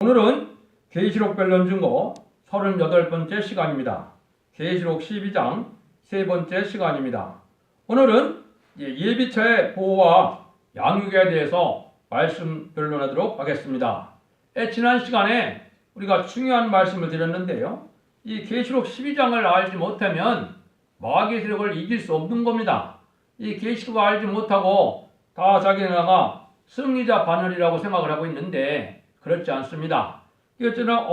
오늘은 계시록 변론 중고 38번째 시간입니다. 계시록 12장 세 번째 시간입니다. 오늘은 예비처의 보호와 양육에 대해서 말씀 변론하도록 하겠습니다. 지난 시간에 우리가 중요한 말씀을 드렸는데요. 이 계시록 12장을 알지 못하면 마귀의 세력을 이길 수 없는 겁니다. 이 계시록을 알지 못하고 다 자기네가 승리자 반열이라고 생각을 하고 있는데 그렇지 않습니다. 이것처럼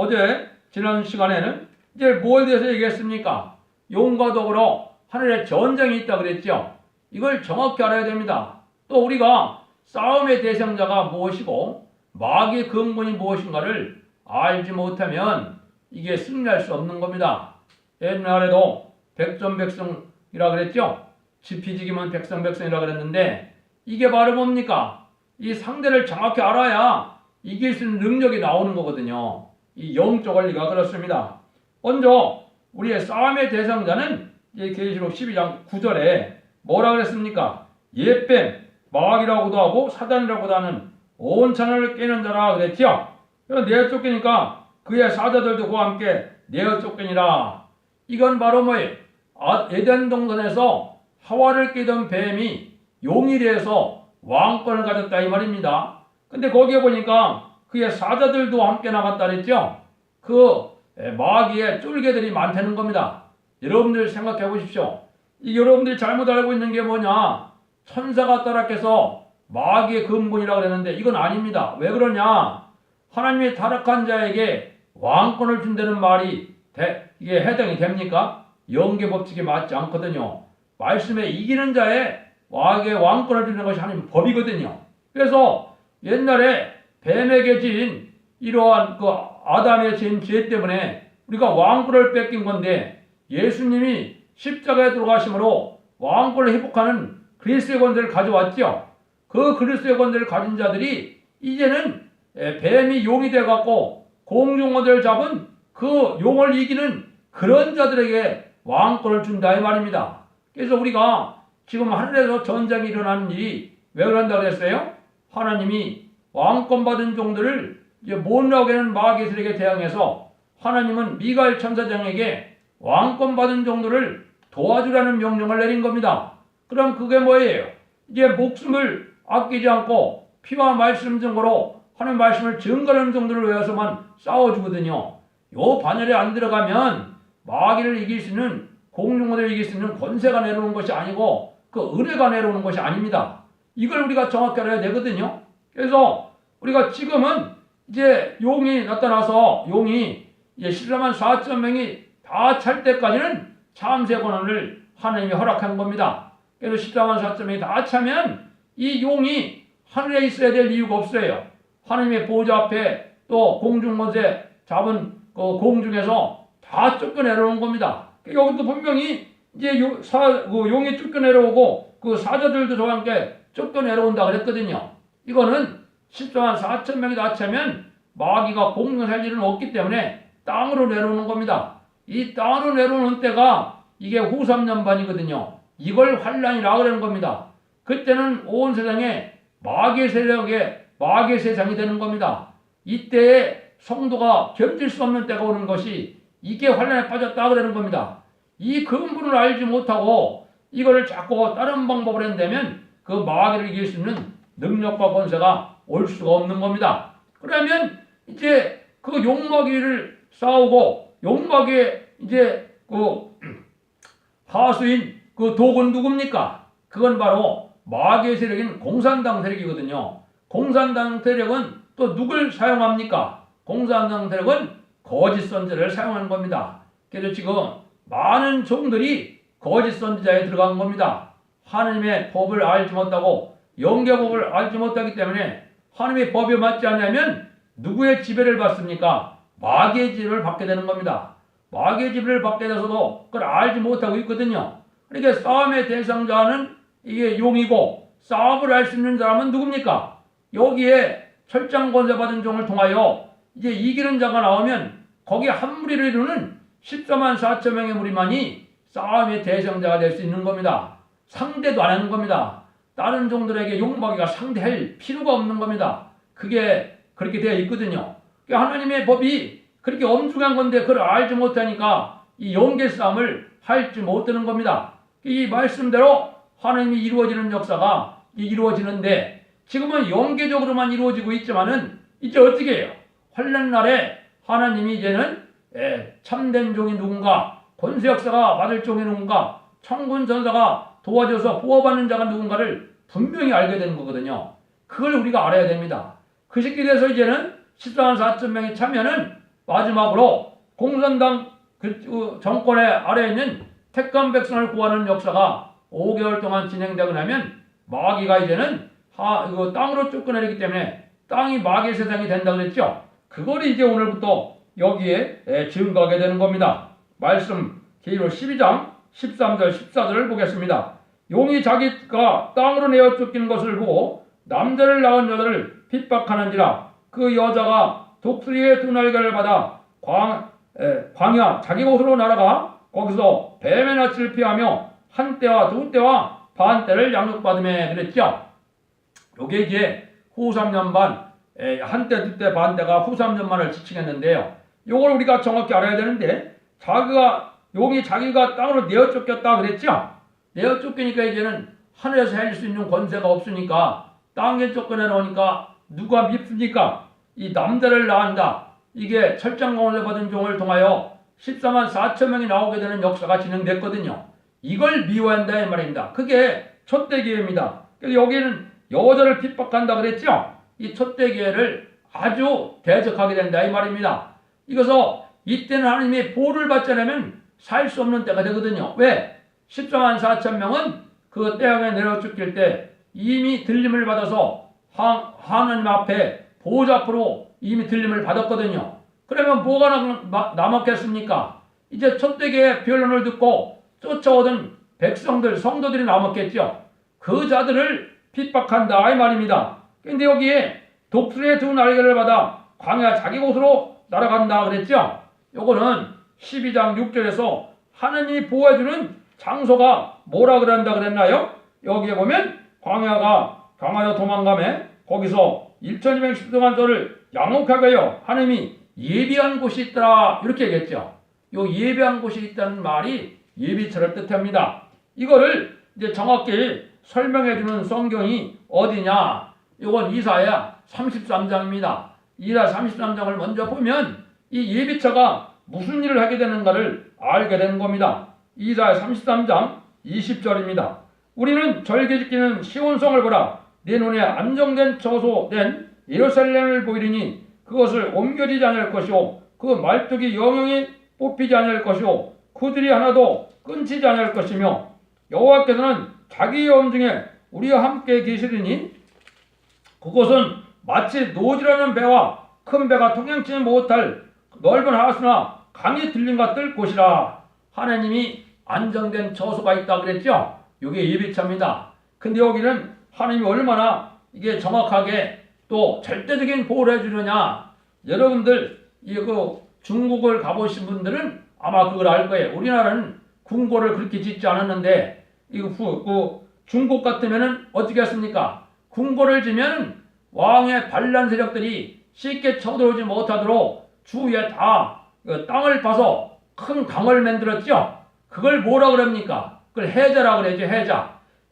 지난 시간에는 이제 뭐에 대해서 얘기했습니까? 용과 덕으로 하늘에 전쟁이 있다 그랬죠. 이걸 정확히 알아야 됩니다. 또 우리가 싸움의 대상자가 무엇이고 마귀의 근본이 무엇인가를 알지 못하면 이게 승리할 수 없는 겁니다. 옛날에도 백전백승이라 그랬죠. 지피지기면 백성백성이라 그랬는데 이게 바로 뭡니까? 이 상대를 정확히 알아야 이길 수 있는 능력이 나오는 거거든요. 이 영적 원리가 그렇습니다. 먼저 우리의 싸움의 대상자는 계시록 12장 9절에 뭐라 그랬습니까? 옛뱀, 마귀라고도 하고 사단이라고도 하는 온 천하를 깨는 자라 그랬죠. 내어 쫓기니까 그의 사자들도 그와 함께 내어 쫓기니라. 이건 바로 뭐예요? 에덴 동산에서 하와를 깨던 뱀이 용이 돼서 왕권을 가졌다 이 말입니다. 근데 거기에 보니까 그의 사자들도 함께 나갔다 그랬죠. 그 마귀의 쫄개들이 많다는 겁니다. 여러분들 생각해 보십시오. 여러분들이 잘못 알고 있는 게 뭐냐? 천사가 타락해서 마귀의 근본이라고 그랬는데 이건 아닙니다. 왜 그러냐? 하나님이 타락한 자에게 왕권을 준다는 말이 이게 해당이 됩니까? 영계 법칙에 맞지 않거든요. 말씀에 이기는 자에 마귀의 왕권을 주는 것이 하나님의 법이거든요. 그래서 옛날에 뱀에게 진 이러한 아담의 죄 때문에 우리가 왕권을 뺏긴 건데 예수님이 십자가에 들어가심으로 왕권을 회복하는 그리스도의 권세를 가져왔죠. 그 그리스도의 권세를 가진 자들이 이제는 뱀이 용이 돼갖고 공중어들을 잡은 그 용을 이기는 그런 자들에게 왕권을 준다 이 말입니다. 그래서 우리가 지금 하늘에서 전쟁이 일어나는 일이 왜 그런다 그랬어요? 하나님이 왕권 받은 종들을 못 나오게 하는 마귀의 세력에 대항해서 하나님은 미가엘 천사장에게 왕권 받은 종들을 도와주라는 명령을 내린 겁니다. 그럼 그게 뭐예요? 이제 목숨을 아끼지 않고 피와 말씀 증거로 하나님 말씀을 증거하는 정도를 외워서만 싸워주거든요. 요 반열에 안 들어가면 마귀를 이길 수 있는 공중어들을 이길 수 있는 권세가 내려오는 것이 아니고 그 은혜가 내려오는 것이 아닙니다. 이걸 우리가 정확히 알아야 되거든요. 그래서 우리가 지금은 이제 용이 나타나서 용이 14만 4천 명이 다 찰 때까지는 참새 권한을 하나님이 허락한 겁니다. 그래서 14만 4천 명이 다 차면 이 용이 하늘에 있어야 될 이유가 없어요. 하나님의 보좌 앞에 또 공중권세 잡은 그 공중에서 다 쫓겨내려오는 겁니다. 여기도 분명히 이제 용이 쫓겨내려오고 그 사자들도 저와 함께 쫓겨내려온다 그랬거든요. 이거는 14만 4천 명이 다 차면 마귀가 공중에 살 일은 없기 때문에 땅으로 내려오는 겁니다. 이 땅으로 내려오는 때가 이게 후 3년 반이거든요. 이걸 환란이라고 그러는 겁니다. 그때는 온 세상에 마귀의 세상이 되는 겁니다. 이때에 성도가 견딜 수 없는 때가 오는 것이 이게 환란에 빠졌다 그러는 겁니다. 이 근본을 알지 못하고 이거를 자꾸 다른 방법을 한다면 그 마귀를 이길 수 있는 능력과 권세가 올 수가 없는 겁니다. 그러면 이제 그 용마귀를 싸우고 용마귀의 이제 그 하수인 그 독은 누굽니까? 그건 바로 마귀의 세력인 공산당 세력이거든요. 공산당 세력은 또 누굴 사용합니까? 공산당 세력은 거짓 선지자를 사용하는 겁니다. 그래서 지금 많은 종들이 거짓 선지자에 들어간 겁니다. 하나님의 법을 알지 못하고 영계법을 알지 못하기 때문에 하나님의 법에 맞지 않으면 누구의 지배를 받습니까? 마귀의 지배를 받게 되는 겁니다. 마귀의 지배를 받게 돼서도 그걸 알지 못하고 있거든요. 그러니까 싸움의 대상자는 이게 용이고 싸움을 할 수 있는 사람은 누굽니까? 여기에 철장 권세 받은 종을 통하여 이제 이기는 자가 나오면 거기에 한 무리를 이루는 14만 4천 명의 무리만이 싸움의 대상자가 될 수 있는 겁니다. 상대도 안 하는 겁니다. 다른 종들에게 용마귀가 상대할 필요가 없는 겁니다. 그게 그렇게 되어 있거든요. 하나님의 법이 그렇게 엄중한 건데 그걸 알지 못하니까 이 영계 싸움을 할지 못하는 겁니다. 이 말씀대로 하나님이 이루어지는 역사가 이루어지는데 지금은 영계적으로만 이루어지고 있지만은 이제 어떻게 해요? 환난 날에 하나님이 이제는 참된 종이 누군가, 권세 역사가 받을 종이 누군가, 천군 전사가 도와줘서 보호받는 자가 누군가를 분명히 알게 되는 거거든요. 그걸 우리가 알아야 됩니다. 그 시기에 대해서 이제는 14만 4천 명이 참여는 마지막으로 공산당 정권의 아래에 있는 택한 백성을 구하는 역사가 5개월 동안 진행되고 나면 마귀가 이제는 땅으로 쫓겨내기 때문에 땅이 마귀의 세상이 된다고 그랬죠. 그걸 이제 오늘부터 여기에 증거하게 되는 겁니다. 말씀 계시록 12장 13절 14절을 보겠습니다. 용이 자기가 땅으로 내어 쫓기는 것을 보고 남자를 낳은 여자를 핍박하는지라 그 여자가 독수리의 두 날개를 받아 광야 자기 곳으로 날아가 거기서 뱀의 낯을 피하며 한 때와 두 때와 반 때를 양육받으며 그랬죠. 요게 이제 후 3년 반, 한 때, 두 때, 반 때가 후 3년 만을 지칭했는데요. 요걸 우리가 정확히 알아야 되는데 용이 자기가 땅으로 내어 쫓겼다 그랬죠. 내어 쫓기니까 이제는 하늘에서 해줄 수 있는 권세가 없으니까 땅에 쫓겨내놓으니까 누가 밉습니까? 이 남자를 낳는다. 이게 철장공을 받은 종을 통하여 14만 4천 명이 나오게 되는 역사가 진행됐거든요. 이걸 미워한다 이 말입니다. 그게 첫대 기회입니다. 그래서 여기는 여자를 핍박한다 그랬죠. 이 첫대 기회를 아주 대적하게 된다 이 말입니다. 이것서 이때는 하나님의 보호를 받지 않으면 살 수 없는 때가 되거든요. 왜? 14만 4천 명은 그 태양에 내려 쫓길 때 이미 들림을 받아서 하나님 앞에 보호자 앞으로 이미 들림을 받았거든요. 그러면 뭐가 남았겠습니까? 이제 첫대기의 변론을 듣고 쫓아오던 백성들, 성도들이 남았겠죠. 그 자들을 핍박한다 이 말입니다. 근데 여기에 독수리의 두 날개를 받아 광야 자기 곳으로 날아간다 그랬죠. 요거는 12장 6절에서 하나님이 보호해주는 장소가 뭐라 그런다 그랬나요? 여기에 보면 광야로 도망가매 거기서 1210 동안 저를 양육하게 하여 하나님이 예비한 곳이 있더라 이렇게 얘기했죠. 요 예비한 곳이 있다는 말이 예비처를 뜻합니다. 이거를 이제 정확히 설명해주는 성경이 어디냐? 이건 이사야 33장입니다. 이사야 33장을 먼저 보면 이 예비처가 무슨 일을 하게 되는가를 알게 되는 겁니다. 이사야 33장 20절입니다. 우리는 절개 지키는 시온성을 보라. 내 눈에 안정된 처소된 예루살렘을 보이리니 그것을 옮겨지지 않을 것이요 그 말뚝이 영영이 뽑히지 않을 것이요 그들이 하나도 끊치지 않을 것이며 여호와께서는 자기의 엄중에 우리와 함께 계시리니 그것은 마치 노지라는 배와 큰 배가 통행치 못할 넓은 하수나 강이 들림과 뜰 곳이라. 하나님이 안정된 처소가 있다 그랬죠. 이게 예비처입니다. 근데 여기는 하나님이 얼마나 이게 정확하게 또 절대적인 보호를 해주느냐. 여러분들 중국을 가보신 분들은 아마 그걸 알 거예요. 우리나라는 궁궐을 그렇게 짓지 않았는데 중국 같으면은 어떻게 했습니까? 궁궐을 지면 왕의 반란 세력들이 쉽게 쳐들어오지 못하도록 주위에 다 땅을 파서 큰 강을 만들었죠. 그걸 뭐라 그럽니까? 그걸 해자라 그러죠.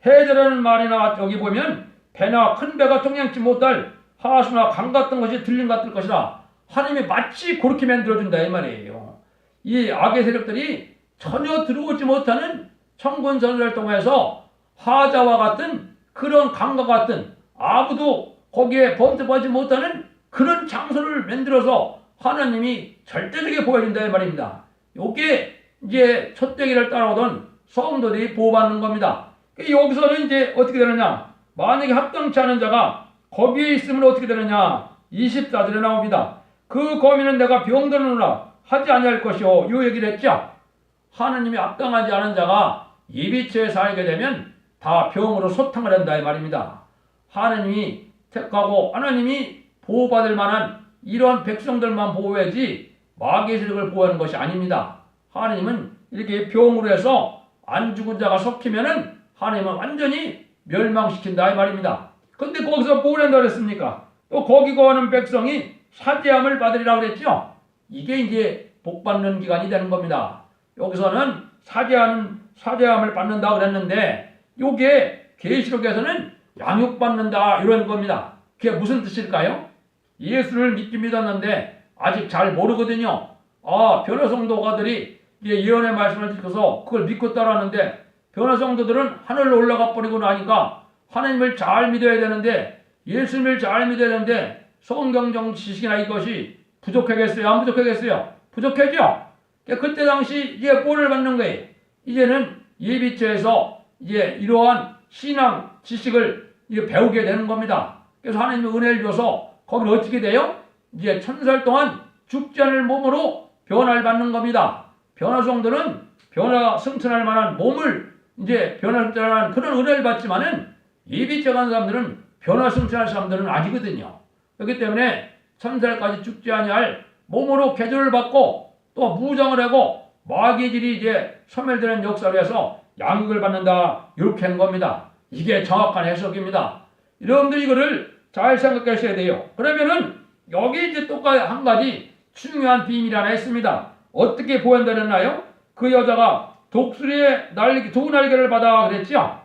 해자라는 말이나 여기 보면 배나 큰 배가 통행치 못할 하수나 강 같은 것이 들림 같을 것이라. 하나님이 마치 그렇게 만들어준다 이 말이에요. 이 악의 세력들이 전혀 들어오지 못하는 천군 전사를 통해서 하자와 같은 그런 강과 같은 아무도 거기에 범접하지 못하는 그런 장소를 만들어서 하나님이 절대적으로 보여준다 이 말입니다. 이게 이제 첫대기를 따라오던 성도들이 보호받는 겁니다. 여기서는 이제 어떻게 되느냐? 만약에 합당치 않은 자가 거기에 있으면 어떻게 되느냐? 24절에 나옵니다. 그 거민은 내가 병들으노라 하지 아니할 것이요. 이 얘기를 했죠. 하나님이 합당하지 않은 자가 예비처에 살게 되면 다 병으로 소탕을 한다 이 말입니다. 하나님이 택하고 하나님이 보호받을 만한 이러한 백성들만 보호해야지 마귀의 세력을 보호하는 것이 아닙니다. 하나님은 이렇게 병으로 해서 안 죽은 자가 섞이면은 하나님은 완전히 멸망시킨다 이 말입니다. 근데 거기서 뭘 한다 그랬습니까? 또 거기 거하는 백성이 사죄함을 받으리라 그랬죠. 이게 이제 복 받는 기간이 되는 겁니다. 여기서는 사죄함을 받는다 그랬는데 요게 계시록에서는 양육받는다 이런 겁니다. 그게 무슨 뜻일까요? 예수를 믿었는데 아직 잘 모르거든요. 변호 성도가들이 예언의 말씀을 듣고서 그걸 믿고 따라하는데 변호 성도들은 하늘로 올라가 버리고 나니까 하나님을 잘 믿어야 되는데 예수님을 잘 믿어야 되는데 성경적 지식이나 이것이 부족하겠어요? 안 부족하겠어요? 부족하죠? 그때 당시 이제 뭐를 받는 거예요? 이제는 예비처에서 이제 이러한 신앙 지식을 이제 배우게 되는 겁니다. 그래서 하나님의 은혜를 줘서 거기는 어떻게 돼요? 이제 1000살 동안 죽지 않을 몸으로 변화를 받는 겁니다. 변화 성도는 변화 승천할 만한 몸을 이제 변화 승천할 만한 그런 은혜를 받지만은 예비처 간 사람들은 변화 승천할 사람들은 아니거든요. 그렇기 때문에 1000살까지 죽지 아니할 몸으로 개조를 받고 또 무장을 하고 마귀질이 이제 소멸되는 역사로 해서 양육을 받는다 이렇게 한 겁니다. 이게 정확한 해석입니다. 여러분들 이거를 잘 생각하셔야 돼요. 그러면은 여기 이제 또 한 가지 중요한 비밀이 하나 있습니다. 어떻게 보현되었나요? 그 여자가 독수리의 날개, 두 날개를 받아 그랬죠?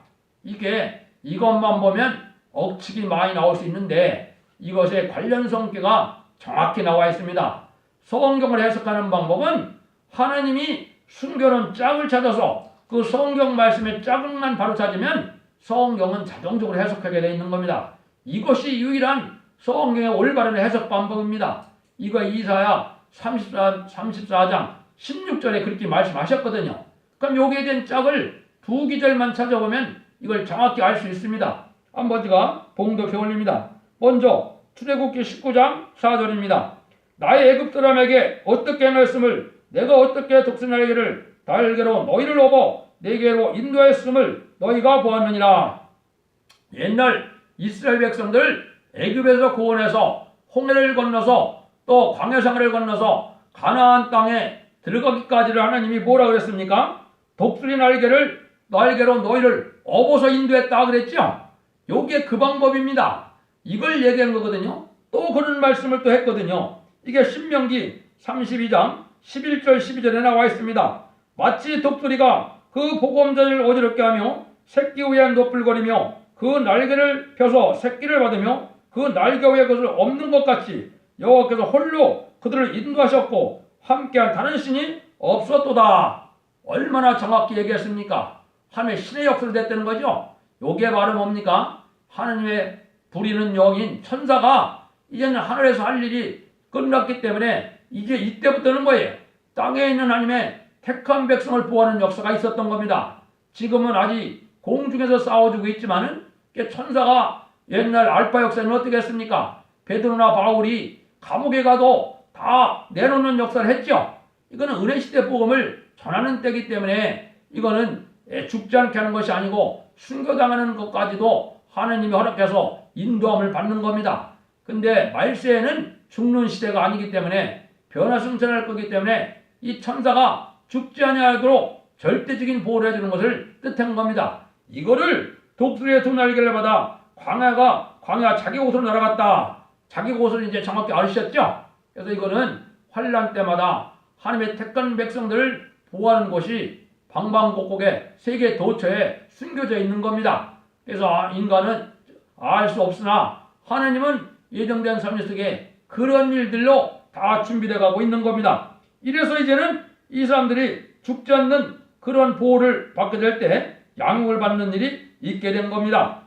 이것만 보면 억측이 많이 나올 수 있는데 이것의 관련 성격가 정확히 나와 있습니다. 성경을 해석하는 방법은 하나님이 숨겨놓은 짝을 찾아서 그 성경 말씀의 짝만 바로 찾으면 성경은 자동적으로 해석하게 되어 있는 겁니다. 이것이 유일한 성경의 올바른 해석 방법입니다. 이거 이사야 34장 16절에 그렇게 말씀하셨거든요. 그럼 여기에 대한 짝을 두 기절만 찾아보면 이걸 정확히 알 수 있습니다. 한번 제가 봉독해 올립니다. 먼저 출애굽기 19장 4절입니다. 나의 애굽 사람에게 어떻게 행했음을 내가 어떻게 독수리날개를 날개로 너희를 업어 내게로 인도했음을 너희가 보았느니라. 옛날 이스라엘 백성들 애굽에서 구원해서 홍해를 건너서 또 광야생활을 건너서 가나안 땅에 들어가기까지를 하나님이 뭐라 그랬습니까? 독수리 날개로 너희를 업어서 인도했다 그랬죠? 요게 그 방법입니다. 이걸 얘기한 거거든요. 또 그런 말씀을 또 했거든요. 이게 신명기 32장 11절 12절에 나와 있습니다. 마치 독수리가 그 보금자를 어지럽게 하며 새끼 위에 노뿔거리며 그 날개를 펴서 새끼를 받으며 그 날개 위에 그것을 엎는 것 같이 여호와께서 홀로 그들을 인도하셨고 함께한 다른 신이 없었도다. 얼마나 정확히 얘기했습니까? 하나님의 신의 역사를 됐다는 거죠. 요게 바로 뭡니까? 하나님의 부리는 영인 천사가 이제는 하늘에서 할 일이 끝났기 때문에 이제 이때부터는 뭐예요? 땅에 있는 하나님의 택한 백성을 보호하는 역사가 있었던 겁니다. 지금은 아직 공중에서 싸워주고 있지만은 천사가 옛날 알파 역사는 어떻게 했습니까? 베드로나 바울이 감옥에 가도 다 내놓는 역사를 했죠. 이거는 은혜시대 복음을 전하는 때이기 때문에 이거는 죽지 않게 하는 것이 아니고 순교당하는 것까지도 하나님이 허락해서 인도함을 받는 겁니다. 근데 말세에는 죽는 시대가 아니기 때문에 변화승천할 거기 때문에 이 천사가 죽지 아니하도록 절대적인 보호를 해주는 것을 뜻한 겁니다. 이거를 독수리의 두 날개를 받아 광야 자기 곳으로 날아갔다. 자기 곳을 이제 정확히 아시셨죠? 그래서 이거는 환란 때마다 하나님의 택한 백성들을 보호하는 곳이 방방곡곡에 세계 도처에 숨겨져 있는 겁니다. 그래서 인간은 알 수 없으나 하나님은 예정된 삶 속에 그런 일들로 다 준비되어 가고 있는 겁니다. 이래서 이제는 이 사람들이 죽지 않는 그런 보호를 받게 될 때 양육을 받는 일이 있게 된 겁니다.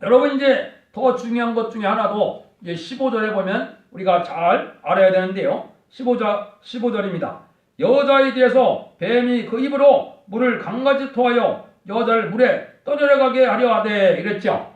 여러분 이제 더 중요한 것 중에 하나도 이제 15절에 보면 우리가 잘 알아야 되는데요. 15절입니다. 여자에 대해서 뱀이 그 입으로 물을 강같이 토하여 여자를 물에 떠내려가게 하려 하되 이랬죠.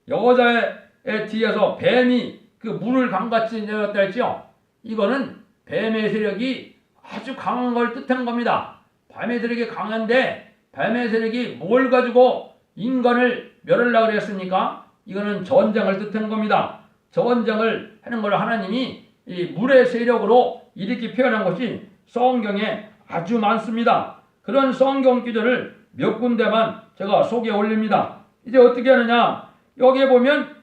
여자의 뒤에서 뱀이 그 물을 강같이 내렸다 했죠. 이거는 뱀의 세력이 아주 강한 걸 뜻한 겁니다. 뱀의 세력이 강한데 뱀의 세력이 뭘 가지고 인간을 멸하려고 그랬습니까? 이거는 전쟁을 뜻한 겁니다. 전쟁을 하는 걸 하나님이 이 물의 세력으로 이렇게 표현한 것이 성경에 아주 많습니다. 그런 성경 기절을 몇 군데만 제가 소개해 올립니다. 이제 어떻게 하느냐? 여기에 보면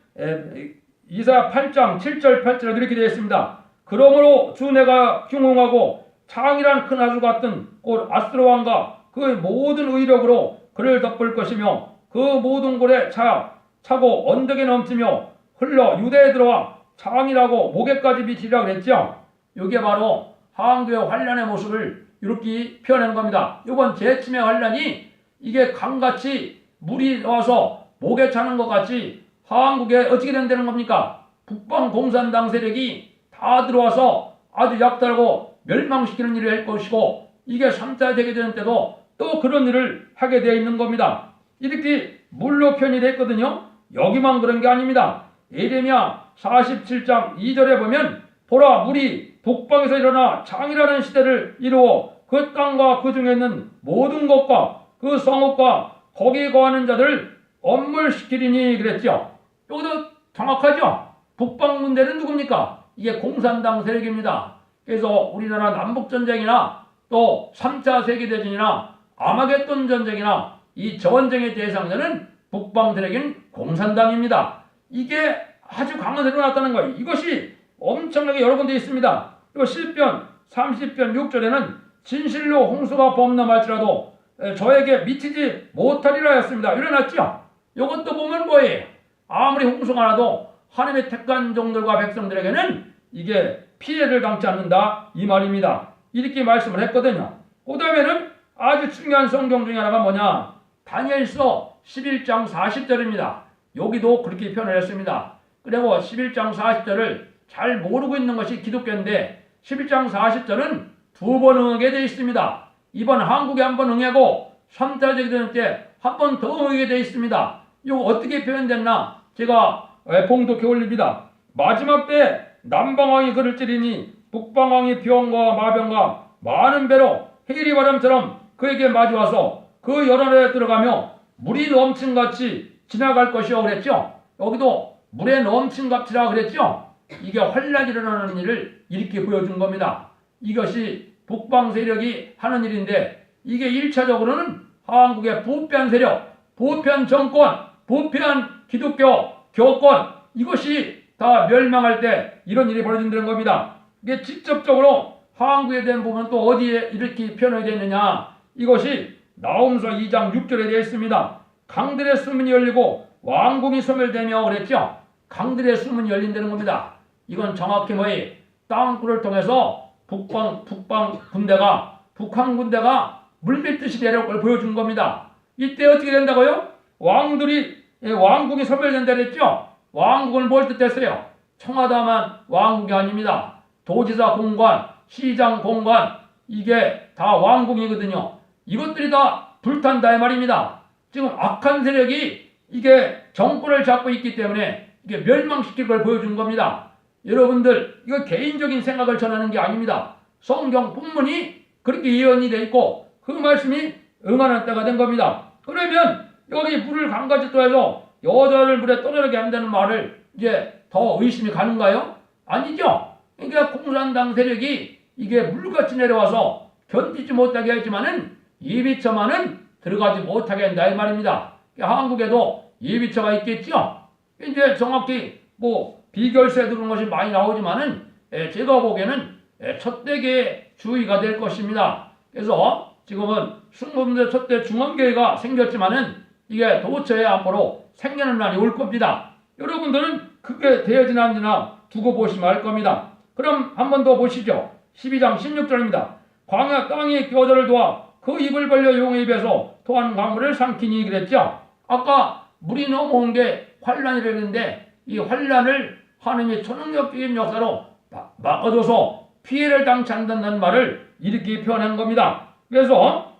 이사 8장 7절 8절에 이렇게 되어 있습니다. 그러므로 주 내가 흉흉하고 창이란 큰 하수 같은 곧 아스로 왕과 그 모든 의력으로 그를 덮을 것이며 그 모든 골에 차고 언덕에 넘치며 흘러 유대에 들어와 창이라고 목에까지 미치리라 그랬죠. 이게 바로 한국의 환란의 모습을 이렇게 표현한 겁니다. 이번 재침의 환란이 이게 강같이 물이 나와서 목에 차는 것 같이 한국에 어떻게 된다는 겁니까? 북방 공산당 세력이 다 들어와서 아주 약탈하고 멸망시키는 일을 할 것이고 이게 3차 대계대전 때도 또 그런 일을 하게 되어 있는 겁니다. 이렇게 물로 표현이 됐거든요. 여기만 그런 게 아닙니다. 예레미야 47장 2절에 보면 보라 물이 북방에서 일어나 창이라는 시대를 이루어 그 땅과 그 중에 있는 모든 것과 그 성읍과 거기에 거하는 자들을 엄물시키리니 그랬죠. 여기도 정확하죠. 북방 문제는 누굽니까? 이게 공산당 세력입니다. 그래서 우리나라 남북전쟁이나 또 3차 세계대전이나 아마겟돈 전쟁이나 이 전쟁의 대상자는 북방 세력인 공산당입니다. 이게 아주 강한 세력이 나타나는 거예요. 이것이 엄청나게 여러 군데 있습니다. 또 시편 30편 6절에는 진실로 홍수가 범람할지라도 저에게 미치지 못하리라 했습니다. 일어났죠? 이것도 보면 뭐예요? 아무리 홍수가 나도 하나님의 택한 종들과 백성들에게는 이게 피해를 당치 않는다 이 말입니다. 이렇게 말씀을 했거든요. 그 다음에는 아주 중요한 성경 중에 하나가 뭐냐? 다니엘서 11장 40절입니다. 여기도 그렇게 표현을 했습니다. 그리고 11장 40절을 잘 모르고 있는 것이 기독교인데 11장 40절은 두 번 응하게 되어 있습니다. 이번 한국에 한 번 응하고 3차 대전 때 한 번 더 응하게 되어 있습니다. 이거 어떻게 표현됐나? 제가 봉독해 올립니다. 마지막 때 남방왕이 그를 찌르니 북방왕이 병과 마병과 많은 배로 해리 바람처럼 그에게 마주와서 그 열원에 들어가며 물이 넘친같이 지나갈 것이요 그랬죠. 여기도 물에 넘친같이라 그랬죠. 이게 환란이 일어나는 일을 이렇게 보여준 겁니다. 이것이 북방 세력이 하는 일인데 이게 1차적으로는 한국의 부패한 세력, 부패한 정권, 부패한 기독교, 교권 이것이 다 멸망할 때 이런 일이 벌어진다는 겁니다. 이게 직접적으로 한국에 대한 부분은 또 어디에 이렇게 표현이 되느냐? 이것이 나홈서 2장 6절에 되어 있습니다. 강들의 수문이 열리고 왕궁이 소멸되며 그랬죠. 강들의 수문이 열린다는 겁니다. 이건 정확히 뭐예요? 땅굴을 통해서 북한 군대가 물밀듯이 내려올 걸 보여준 겁니다. 이때 어떻게 된다고요? 왕궁이 소멸된다 그랬죠. 왕궁은 뭘 뜻했어요? 청와다만 왕궁이 아닙니다. 도지사 공관, 시장 공관 이게 다 왕궁이거든요. 이것들이 다 불탄다 이 말입니다. 지금 악한 세력이 이게 정권을 잡고 있기 때문에 이게 멸망시킬 걸 보여준 겁니다. 여러분들 이거 개인적인 생각을 전하는 게 아닙니다. 성경 본문이 그렇게 예언이 되어 있고 그 말씀이 응하는 때가 된 겁니다. 그러면 여기 물을 강같이 떠해서 여자를 물에 떠내려게 한다는 말을 이제 더 의심이 가는가요? 아니죠. 그러니까 공산당 세력이 이게 물같이 내려와서 견디지 못하게 했지만은 예비처만은 들어가지 못하게 한다 이 말입니다. 한국에도 예비처가 있겠죠. 이제 정확히 비결세 들은 것이 많이 나오지만은 제가 보기에는 첫대계 주의가 될 것입니다. 그래서 지금은 순금제 첫대 중앙교회가 생겼지만은 이게 도처에 앞으로 생기는 날이 올 겁니다. 여러분들은 그게 되어지나 안 되나 두고 보시면 알 겁니다. 그럼 한 번 더 보시죠. 12장 16절입니다. 광야 땅이 겨자를 도와 그 입을 벌려 용의 입에서 토한 강물을 삼키니 그랬죠. 아까 물이 넘어온 게 환란이라는데 이 환란을 하나님의 초능력적인 역사로 막아줘서 피해를 당치 않는다는 말을 이렇게 표현한 겁니다. 그래서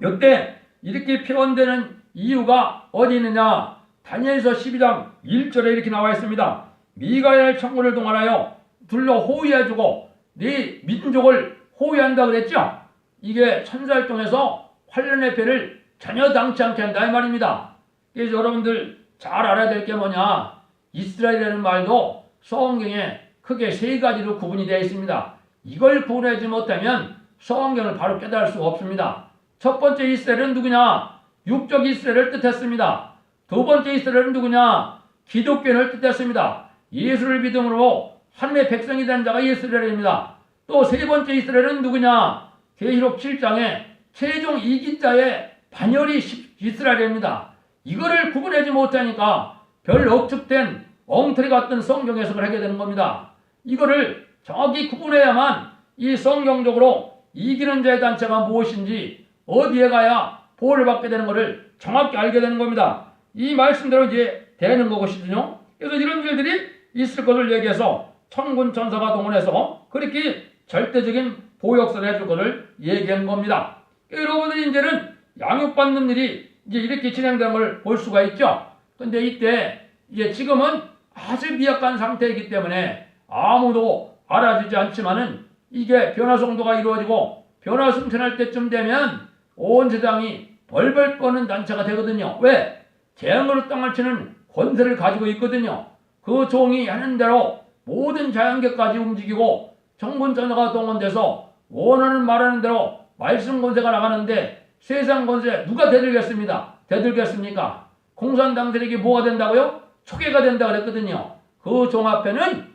이때 이렇게 표현되는 이유가 어디 있느냐? 다니엘서 12장 1절에 이렇게 나와 있습니다. 미가엘 천군을 동원하여 둘러 호위해주고 네 민족을 호위한다 그랬죠. 이게 천사를 통해서 환란의 패를 전혀 당치 않게 한다 이 말입니다. 그래서 여러분들 잘 알아야 될 게 뭐냐? 이스라엘이라는 말도 성경에 크게 세 가지로 구분이 되어 있습니다. 이걸 구분하지 못하면 성경을 바로 깨달을 수가 없습니다. 첫 번째 이스라엘은 누구냐? 육적 이스라엘을 뜻했습니다. 두 번째 이스라엘은 누구냐? 기독교인을 뜻했습니다. 예수를 믿음으로 하나님의 백성이 된 자가 이스라엘입니다. 또 세 번째 이스라엘은 누구냐? 계시록 7장에 최종 이기자의 반열이 이스라엘입니다. 이거를 구분하지 못하니까 별 억측된 엉터리 같은 성경 해석을 하게 되는 겁니다. 이거를 정확히 구분해야만 이 성경적으로 이기는 자의 단체가 무엇인지 어디에 가야 보호를 받게 되는 것을 정확히 알게 되는 겁니다. 이 말씀대로 이제 되는 것이거든요. 그래서 이런 일들이 있을 것을 얘기해서 천군 천사가 동원해서 그렇게 절대적인 보호 역사를 해줄 것을 얘기한 겁니다. 여러분들이 이제는 양육받는 일이 이제 이렇게 진행되는 걸 볼 수가 있죠. 근데 이때 이제 지금은 아주 미약한 상태이기 때문에 아무도 알아주지 않지만은 이게 변화성도가 이루어지고 변화 승천할 때쯤 되면 온 세상이 벌벌 떠는 단체가 되거든요. 왜? 재앙으로 땅을 치는 권세를 가지고 있거든요. 그 종이 하는 대로 모든 자연계까지 움직이고 정권전화가 동원돼서 원하는 말하는 대로 말씀 권세가 나가는데 세상 권세 누가 대들겠습니까? 공산당들에게 뭐가 된다고요? 초계가 된다고 그랬거든요. 그 종 앞에는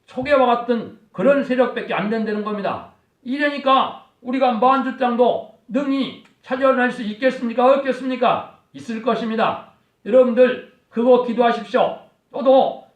초계와 같은 그런 세력밖에 안 된다는 겁니다. 이러니까 우리가 만주장도 능히 찾아낼 수 있겠습니까? 없겠습니까? 있을 것입니다. 여러분들 그거 기도하십시오. 저도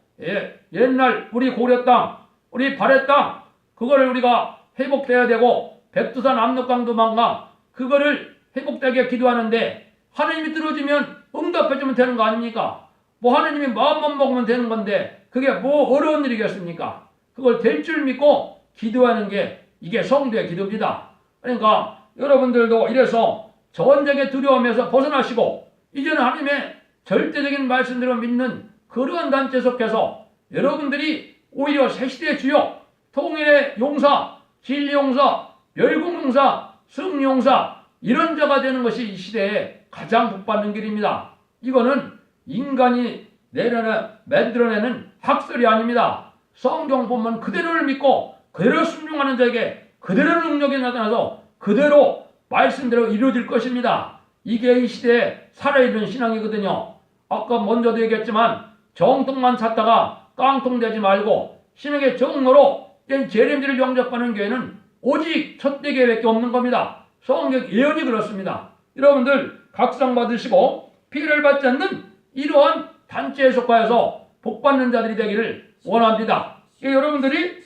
옛날 우리 고려 땅, 우리 발해 땅 그거를 우리가 회복돼야 되고 백두산 압록강도 망강 그거를 회복되게 기도하는데 하나님이 들어주면 응답해주면 되는 거 아닙니까? 뭐 하나님이 마음만 먹으면 되는 건데 그게 뭐 어려운 일이겠습니까? 그걸 될 줄 믿고 기도하는 게 이게 성도의 기도입니다. 그러니까 여러분들도 이래서 전쟁의 두려움에서 벗어나시고 이제는 하나님의 절대적인 말씀대로 믿는 그러한 단체에 속해서 여러분들이 오히려 새시대의 주요 통일의 용사, 진리용사, 멸국용사, 승용사 이런 자가 되는 것이 이 시대에 가장 복받는 길입니다. 이거는 인간이 만들어내는 학설이 아닙니다. 성경 본문 그대로를 믿고 그대로 순종하는 자에게 그대로 능력이 나타나서 그대로 말씀대로 이루어질 것입니다. 이게 이 시대에 살아있는 신앙이거든요. 아까 먼저도 얘기했지만 정통만 찾다가 깡통되지 말고 신앙의 정로로 재림들을 영접하는 교회는 오직 첫대 교회밖에 없는 겁니다. 성경 예언이 그렇습니다. 여러분들 각상 받으시고 피해를 받지 않는 이러한 단체에 속하여서 복받는 자들이 되기를 원합니다. 여러분들이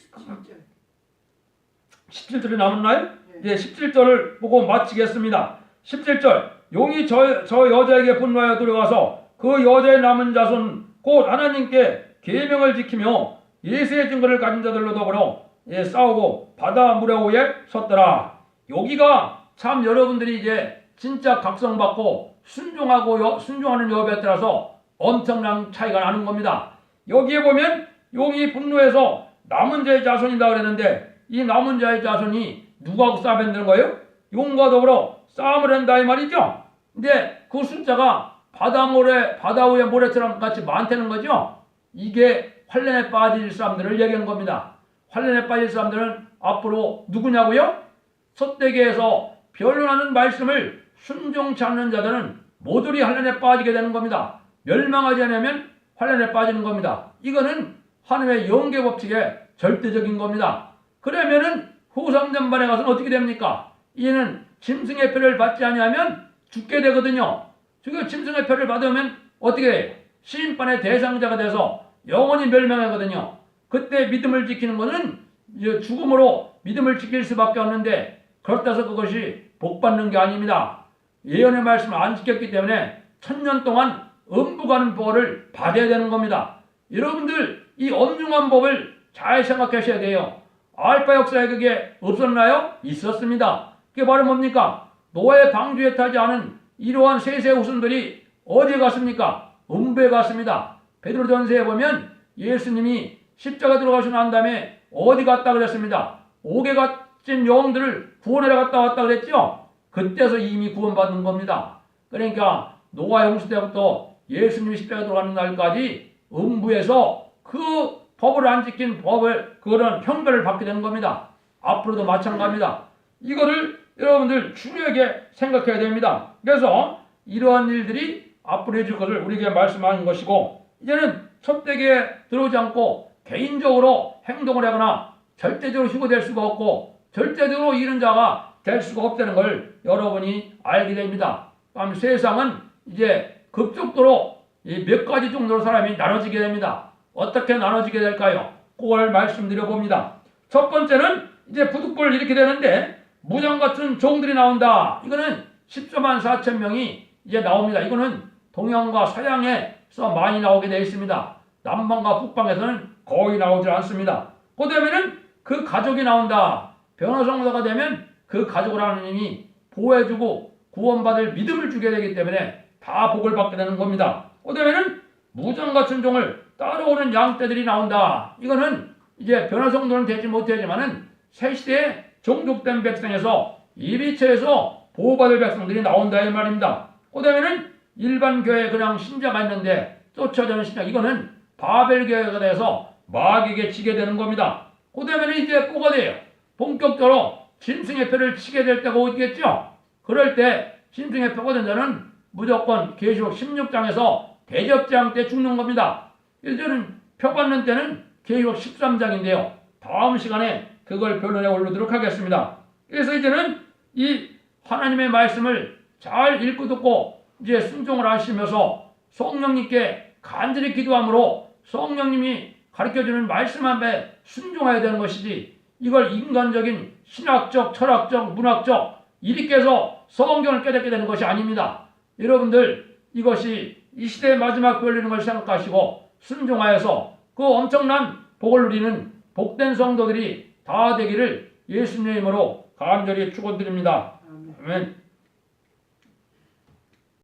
17절이 남았나요? 네, 17절을 보고 마치겠습니다. 17절 용이 저 여자에게 분노하여 들어가서 그 여자의 남은 자손 곧 하나님께 계명을 지키며 예수의 증거를 가진 자들로 더불어 싸우고 바다 무레오에 섰더라. 여기가 참 여러분들이 이제 진짜 각성받고 순종하는 여부에 따라서 엄청난 차이가 나는 겁니다. 여기에 보면 용이 분노해서 남은 자의 자손이다 그랬는데 이 남은 자의 자손이 누구하고 싸움하는 거예요? 용과 더불어 싸움을 한다 이 말이죠. 근데 그 숫자가 바다 위의 모래처럼 같이 많다는 거죠. 이게 환란에 빠질 사람들을 얘기하는 겁니다. 환란에 빠질 사람들은 앞으로 누구냐고요? 첫대기에서 변론하는 말씀을 순종치 않는 자들은 모조리 환란에 빠지게 되는 겁니다. 멸망하지 않으면 환란에 빠지는 겁니다. 이거는 하나님의 영계 법칙의 절대적인 겁니다. 그러면은 후삼전반에 가서는 어떻게 됩니까? 이는 짐승의 표를 받지 아니하면 죽게 되거든요. 짐승의 표를 받으면 어떻게 해요? 심판의 대상자가 돼서 영원히 멸망하거든요. 그때 믿음을 지키는 것은 죽음으로 믿음을 지킬 수밖에 없는데 그렇다 해서 그것이 복받는 게 아닙니다. 예언의 말씀을 안 지켰기 때문에 1000년 동안 음부가는 벌을 받아야 되는 겁니다. 여러분들 이 엄중한 법을 잘 생각하셔야 돼요. 알파 역사에 그게 없었나요? 있었습니다. 그게 바로 뭡니까? 노아의 방주에 타지 않은 이러한 세세 후손들이 어디에 갔습니까? 음부에 갔습니다. 베드로전서에 보면 예수님이 십자가 들어가시고 난 다음에 어디 갔다 그랬습니다. 옥에 갇힌 영들을 구원하러 갔다 왔다 그랬죠. 그때서 이미 구원받는 겁니다. 그러니까 노아 홍수 때부터 예수님이 십자가 들어가는 날까지 음부에서 그 법을 안 지킨 그런 형벌을 받게 되는 겁니다. 앞으로도 마찬가지입니다. 이거를 여러분들 중요하게 생각해야 됩니다. 그래서 이러한 일들이 앞으로 해줄 것을 우리에게 말씀하는 것이고 이제는 첩대기에 들어오지 않고 개인적으로 행동을 하거나 절대적으로 휴거될 수가 없고 절대적으로 이런 자가 될 수가 없다는 걸 여러분이 알게 됩니다. 그럼 세상은 이제 급속도로 이 몇 가지 정도로 사람이 나눠지게 됩니다. 어떻게 나눠지게 될까요? 그걸 말씀드려 봅니다. 첫 번째는 이제 부득불 이렇게 되는데 무장 같은 종들이 나온다. 이거는 14만 4천 명이 이제 나옵니다. 이거는 동양과 서양에서 많이 나오게 되어 있습니다. 남방과 북방에서는 거의 나오지 않습니다. 그 다음에는 그 가족이 나온다. 변화성도가 되면 그 가족을 하나님이 보호해주고 구원받을 믿음을 주게 되기 때문에 다 복을 받게 되는 겁니다. 그 다음에는 무장 같은 종을 따라오는 양떼들이 나온다. 이거는 이제 변화성도는 되지 못하지만은 새 시대에 종족된 백성에서 예비처에서 보호받을 백성들이 나온다 이 말입니다. 그 다음에는 일반 교회 그냥 신자가 있는데 쫓아지는 신자, 이거는 바벨 교회가 돼서 마귀에게 지게 되는 겁니다. 그 다음에는 이제 뭐가 돼요? 본격적으로 짐승의 표를 치게 될 때가 오겠죠. 그럴 때 짐승의 표가 된 자는 무조건 계시록 16장에서 대접장 때 죽는 겁니다. 이제는 표 받는 때는 계시록 13장인데요. 다음 시간에 그걸 변론에 올리도록 하겠습니다. 그래서 이제는 이 하나님의 말씀을 잘 읽고 듣고 이제 순종을 하시면서 성령님께 간절히 기도함으로 성령님이 가르쳐주는 말씀 앞에 순종해야 되는 것이지, 이걸 인간적인 신학적, 철학적, 문학적 이렇게 해서 성경을 깨닫게 되는 것이 아닙니다. 여러분들 이것이 이 시대의 마지막 걸리는 걸 생각하시고 순종하여서 그 엄청난 복을 누리는 복된 성도들이 다 되기를 예수님의 이름으로 간절히 축원드립니다. 아멘.